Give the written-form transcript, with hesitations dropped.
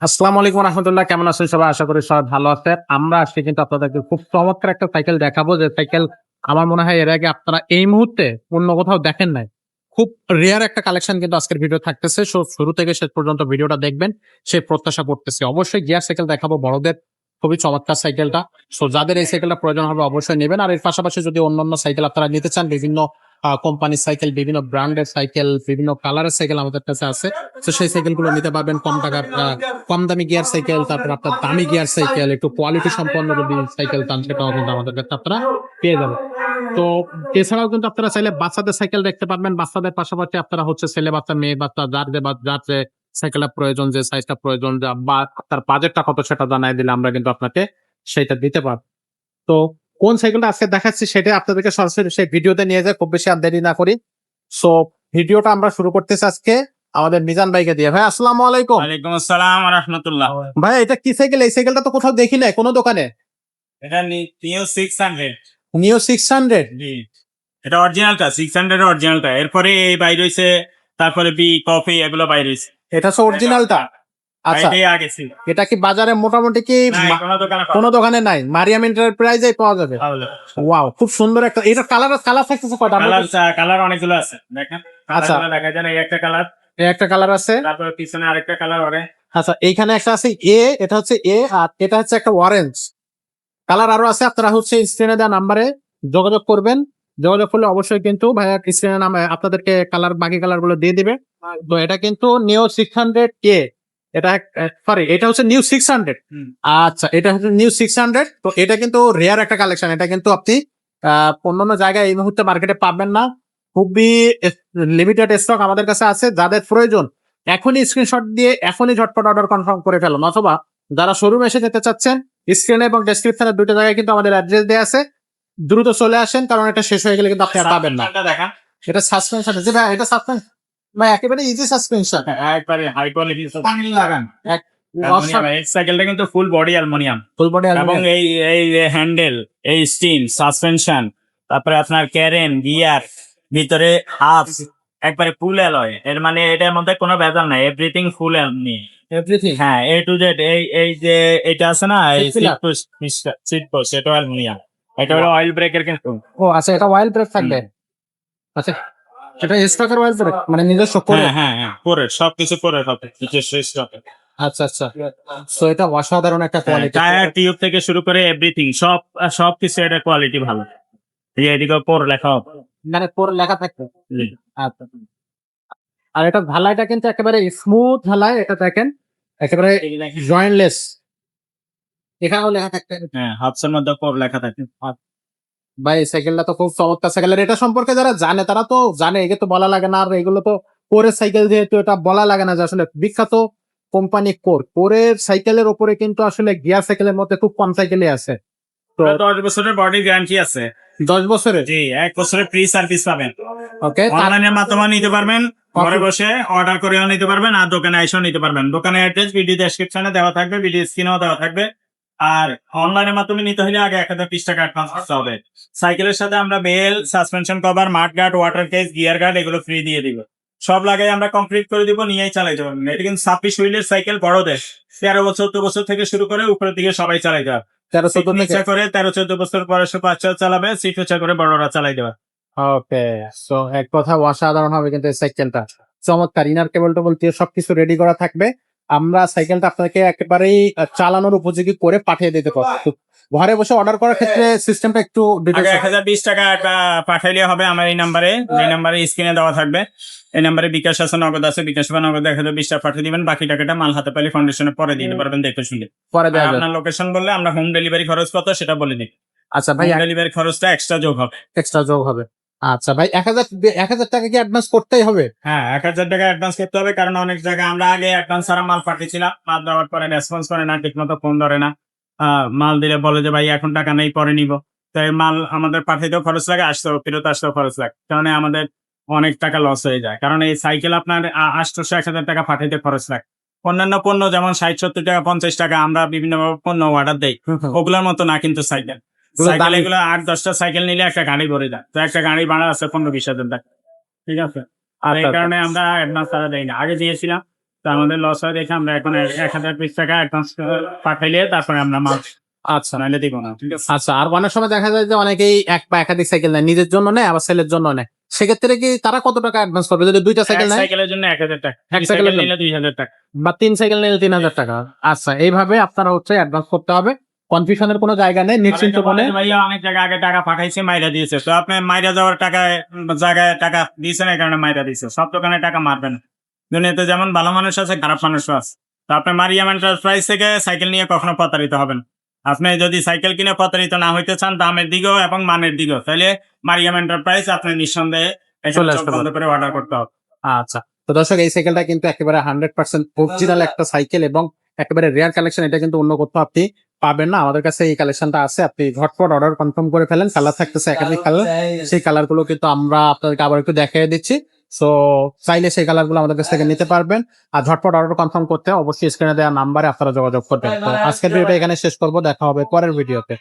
আসসালামু আলাইকুম রহমতুল্লাহ, কেমন আছেন সবাই? আশা করি সবাই ভালো আছে। আমরা আজকে কিন্তু আপনাদেরকে খুব চমৎকার একটা সাইকেল দেখাবো, যে সাইকেল আমার মনে হয় এর আগে আপনারা এই মুহূর্তে অন্য কোথাও দেখেন নাই। খুব রেয়ার একটা কালেকশন কিন্তু আজকের ভিডিও থাকতেছে। শুরু থেকে শেষ পর্যন্ত ভিডিওটা দেখবেন সেই প্রত্যাশা করতেছি। অবশ্যই গিয়ার সাইকেল দেখাবো বড়দের, খুবই চমৎকার সাইকেলটা। যাদের এই সাইকেলটা প্রয়োজন হবে অবশ্যই নেবেন। আর এর পাশাপাশি যদি অন্যান্য সাইকেল আপনারা নিতে চান, বিভিন্ন কোম্পানির সাইকেল, বিভিন্ন ব্র্যান্ডের সাইকেল, বিভিন্ন কালারের সাইকেল আমাদের কাছে আছে। তো সেই সাইকেলগুলো নিতে পারবেন কম টাকার, কম দামি গিয়ার সাইকেল, তারপর আপনার দামি গিয়ার সাইকেল, একটু কোয়ালিটি সম্পন্ন যদি সাইকেল চান সেটাও কিন্তু আমাদের কাছে আপনারা পেয়ে যাবেন। তো এছাড়াও কিন্তু আপনারা চাইলে বাচ্চাদের সাইকেল দেখতে পারবেন। বাচ্চাদের পাশাপাশি আপনারা হচ্ছে ছেলে বাচ্চা, মেয়ে বাচ্চা, যার যে সাইকেলটা প্রয়োজন, যে সাইজটা প্রয়োজন, বা তার বাজেটটা কত সেটা জানাই দিলে আমরা কিন্তু আপনাকে সেটা দিতে পারবো। তো কোন সাইকেলটা আজকে দেখাচ্ছি সেটা আপনাদেরকে সরাসরি সেই ভিডিওতে নিয়ে যায়, খুব বেশি আর দেরি না করি। সো ভিডিওটা আমরা শুরু করতেছি আজকে আমাদের মিজান ভাইকে দিয়ে। ভাই আসসালামু আলাইকুম। ওয়ালাইকুম আসসালাম ওয়া রাহমাতুল্লাহ। ভাই এটা কি সাইকেল? এই সাইকেলটা তো কোথাও দেখি নাই কোনো দোকানে। এটা নিউ 600। নিও 600? জি, এটা অরিজিনালটা 600 এর অরিজিনালটা। এরপরে এই বাইর হইছে, তারপরে বি কফি এগুলো বাইর হইছে। এটা হচ্ছে অরিজিনালটা। আচ্ছা, এটাই আগে ছিল। এটা কি বাজারে মোটামুটি কি নাই, কোনো দোকানে পাওয়া কোনো দোকানে নাই? মারিয়াম এন্টারপ্রাইজে পাওয়া যাবে। যাবে না। ওয়াও, খুব সুন্দর একটা। এটা কালার থাকতেছে কয়টা? কালার অনেকগুলো আছে, দেখেন। আচ্ছা, কালারগুলো দেখা যায় না, এই একটা কালার, এই একটা কালার আছে। তারপরে পিছনে আরেকটা কালার ওরে। আচ্ছা, এইখানে একটা আছে এ, এটা হচ্ছে এ, আর এটা হচ্ছে একটা অরেঞ্জ কালার আরো আছে। আপনারা হচ্ছে স্ক্রিনে দেওয়া নাম্বারে যোগাযোগ করবেন। যোগাযোগ করলে অবশ্যই কিন্তু ভাইয়া স্ক্রিনে নাম আপনাদেরকে বাকি কালার গুলো দিয়ে দিবে। তো এটা কিন্তু নিও 600 কে, এটা সরি, এটা হচ্ছে নিউ 600। আচ্ছা, এটা হচ্ছে নিউ 600। তো এটা কিন্তু রেয়ার একটা কালেকশন। এটা কিন্তু আপনি অন্যান্য জায়গায় এই মুহূর্তে মার্কেটে পাবেন না। খুবই লিমিটেড স্টক আমাদের কাছে আছে। যাদের প্রয়োজন এখনই স্ক্রিনশট দিয়ে এখনই ঝটপট অর্ডার কনফার্ম করে ফেলুন, অথবা যারা শোরুমে এসে যেতে চাচ্ছেন, স্ক্রিনে এবং ডেসক্রিপশনে দুটো জায়গায় কিন্তু আমাদের অ্যাড্রেস দেওয়া আছে। দ্রুত চলে আসেন, কারণ এটা শেষ হয়ে গেলে কিন্তু আপনি আর পাবেন না। সাসপেনশনটা দেখান। এটা সাসপেনশন, জি ভাই, এটা সাসপেনশন ভাই, একেবারে ইজি সাসপেনশন। একবারে হাই কোয়ালিটি লাগান। এক এই সাইকেলটা কিন্তু full body aluminium, full body এবং এই এই হ্যান্ডেল, এই স্টিম সাসপেনশন, তারপরে আপনার ক্যারেন গিয়ার, ভিতরে হাফ, একবারে ফুল অ্যালয়। এর মানে এটার মধ্যে কোনো ভেজাল নাই, এভরিথিং ফুল অ্যালুমিনিয়াম। এভরিথিং। হ্যাঁ, এ টু জেড। এই এই যে এটা আছে না, এই Seat pillar। সিট পোস্ট, এটা অ্যালুমিনিয়াম। এটা হলো অয়েল ব্রেকের কিন্তু। ও আচ্ছা, এটা অয়েল ব্রেক থাকবে। আচ্ছা, এটা স্টকের অয়েল ব্রেক মানে নিজস্ব করে। হ্যাঁ হ্যাঁ হ্যাঁ, পরে সবকিছু পরে হবে, নিজস্ব স্টক। আচ্ছা আচ্ছা, সো এটা অসাধারণ একটা কোয়ালিটি। টায়ার টিউব থেকে শুরু করে এভরিথিং, সবকিছু এটা কোয়ালিটি ভালো। এই যে এদিকে পর লেখা হবে। মানে পরে লেখা থাকবে। জি। আচ্ছা, আর এটা ঢালাইটা কিন্তু একেবারে স্মুথ ঢালাই। এটা দেখেন একেবারে জয়েন্টলেস। এখানেও লেখা থাকবে। হ্যাঁ, হাফসের মধ্যে পর লেখা থাকে। ভাই এই সাইকেলটা তো খুব চমৎকার সাইকেল। আর এটা সম্পর্কে যারা জানে তারা তো জানে, এগুলো তো বলা লাগে না। আর এগুলো তো কোরের সাইকেল, যেহেতু এটা বলা লাগে না যে আসলে বিখ্যাত কোম্পানি কোরের সাইকেলের উপরে কিন্তু আসলে গিয়ার সাইকেলের মধ্যে খুব কম সাইকেলই আছে। তো 10 বছরের বডি গ্যারান্টি আছে। 10 বছরের। জি, 1 বছরের ফ্রি সার্ভিস পাবেন। ওকে, অনলাইনের মাধ্যমে নিতে পারবেন, ঘরে বসে অর্ডার করেও নিতে পারবেন, আর দোকানে এসেও নিতে পারবেন। দোকানের অ্যাড্রেস ভিডিও ডেসক্রিপশনে দেওয়া থাকবে, ভিডিও স্ক্রিনেও দেওয়া থাকবে। আর অনলাইনের মাধ্যমে নিতে হলে আগে 1020 টাকা অ্যাডভান্স করতে হবে। সাইকেলের সাথে আমরা bell, suspension cover, mud guard, water case, gear guard এগুলো ফ্রি দিয়ে দিব। সব লাগাই আমরা কমপ্লিট করে দিব, নিয়েই চালাইতে পারবেন। এটা কিন্তু 26 হুইলের সাইকেল, বড়দের 13 বছর 14 বছর থেকে শুরু করে উপরের দিকে সবাই চালাইতে পারবে। 13-14 থেকে। ইচ্ছা করে 13-14 বছর বয়সে বাচ্চা চালাবে, সিট ইচ্ছা করে বড়রা চালাই দেবে। ওকে, সো এক কথা অসাধারণ হবে কিন্তু এই সাইকেলটা। চমৎকার, ইনার কেবল টেবল দিয়ে সবকিছু রেডি করা থাকবে। আমরা সাইকেলটা আপনাকে একেবারেই চালানোর উপযোগী করে পাঠিয়ে দিতে পারবো। ঘরে বসে অর্ডার করার ক্ষেত্রে সিস্টেমটা একটু আগে 1020 টাকা পাঠাইলে হবে আমার এই নাম্বারে। এই নাম্বারে স্ক্রিনে দেওয়া থাকবে। এই নাম্বারে বিকাশ আছে, নগদ আছে। বিকাশ বা নগদ 1020 টাকা পাঠিয়ে দিবেন। বাকি টাকাটা মাল হাতে পাইলে ফাউন্ডেশনে পরে দিতে পারবেন দেখে শুনে। পরে দেওয়া আর যাবে। আপনার লোকেশন বললে আমরা হোম ডেলিভারি খরচ কত সেটা বলে দিই। আচ্ছা ভাই, হোম ডেলিভারি খরচটা এক্সট্রা যোগ হবে। এক্সট্রা যোগ হবে। আচ্ছা ভাই, 1000 টাকা কি অ্যাডভান্স করতেই হবে? হ্যাঁ, 1000 টাকা অ্যাডভান্স করতে হবে, কারণ অনেক জায়গায় আমরা আগে অ্যাডভান্স ছাড়া মাল পাঠিয়েছিলাম, মাল দেওয়ার পরে রেসপন্স করে না, ঠিক মতো ফোন ধরে না। মাল দিলে বলে যে ভাই এখন টাকা নেই, পরে নিব। তাই মাল আমাদের পাঠাইতেও খরচ লাগে, আসতেও ফেরত আসতেও খরচ লাগে, কারণে আমাদের অনেক টাকা লস হয়ে যায়। কারণ এই সাইকেল আপনার 800-1000 টাকা পাঠাইতে খরচ লাগে। অন্যান্য পণ্য যেমন 60-70 টাকা, 50 টাকা আমরা বিভিন্ন পণ্য অর্ডার দেই, ওগুলোর মতো না কিন্তু সাইকেল। সাইকেল এগুলো 8-10টা সাইকেল নিলে একটা গাড়ি ভরে যায়। তো একটা গাড়ি ভাড়া আছে 15-20 হাজার টাকা। ঠিক আছে। আর এই কারণে আমরা অ্যাডভান্স তারা দেই না, আগে দিয়েছিলাম। তো আমাদের লস হয় দেখে আমরা এখন 1020 টাকা অ্যাডভান্স পাঠাইলে তারপরে আমরা মাল আচ্ছা নাইলে দিব না, ঠিক আছে? আচ্ছা, আর অনেক সময় দেখা যায় যে অনেকেই এক বা একাধিক সাইকেল নেয়, নিজের জন্য নেয় আবার সেলের জন্য নেয়, সেক্ষেত্রে কি তারা কত টাকা অ্যাডভান্স করবে যদি দুইটা সাইকেল এক নেয় সাইকেলের জন্য 1000 টাকা, এক এক সাইকেলের সাইকেল জন্য? নিলে 2000 টাকা। বা 3 সাইকেল নিলে 3000 টাকা? আচ্ছা, এইভাবে আপনারা হচ্ছে অ্যাডভান্স করতে হবে, কনফিউশনের কোনো জায়গা নেই, নিশ্চিন্ত অনেকে বলে মনে। যে, ভাইয়া অনেক জায়গায় আগে টাকা পাঠাইছে মাইরা দিয়েছে, তো আপনি মাইরা যাওয়ার টাকায় জায়গায় টাকা দিয়েছেন, এই কারণে মাইরা দিয়েছে। সব দোকানে টাকা মারবে না, দুনিয়াতে যেমন ভালো মানুষ আছে খারাপ মানুষও আছে। তো আপনি মারিয়াম এন্টারপ্রাইজ থেকে সাইকেল নিয়ে কখনো প্রতারিত হবেন। আপনি যদি সাইকেল কিনে প্রতারিত না হইতে চান দামের দিকেও এবং মানের দিকেও, তাহলে মারিয়াম এন্টারপ্রাইজ আপনি নিঃসন্দেহে এখানে চলে চোখ আসতে বন্ধ পারেন। করে অর্ডার করতে হবে। আচ্ছা, তো দর্শক এই সাইকেলটা কিন্তু একেবারে 100% অরিজিনাল একটা সাইকেল এবং একেবারে রেয়ার কালেকশন, এটা কিন্তু অন্য কোথাও আপনি পাবেন না। আমাদের কাছে এই কালেকশনটা আছে, আপনি ঝটপট অর্ডার কনফার্ম করে ফেলেন। কালার থাকতেছে একাধিক কালার, সেই কালার গুলো কিন্তু আমরা আপনাদেরকে আবার একটু দেখিয়ে দিচ্ছি। সো চাইলে সেই কালার গুলো আমাদের কাছ থেকে নিতে পারবেন। আর ঝটপট অর্ডার কনফার্ম করতে অবশ্যই স্ক্রিনে দেওয়া নাম্বারে আপনারা যোগাযোগ করবেন। তো আজকের ভিডিওটা এখানে শেষ করবো, দেখা হবে পরের ভিডিওতে।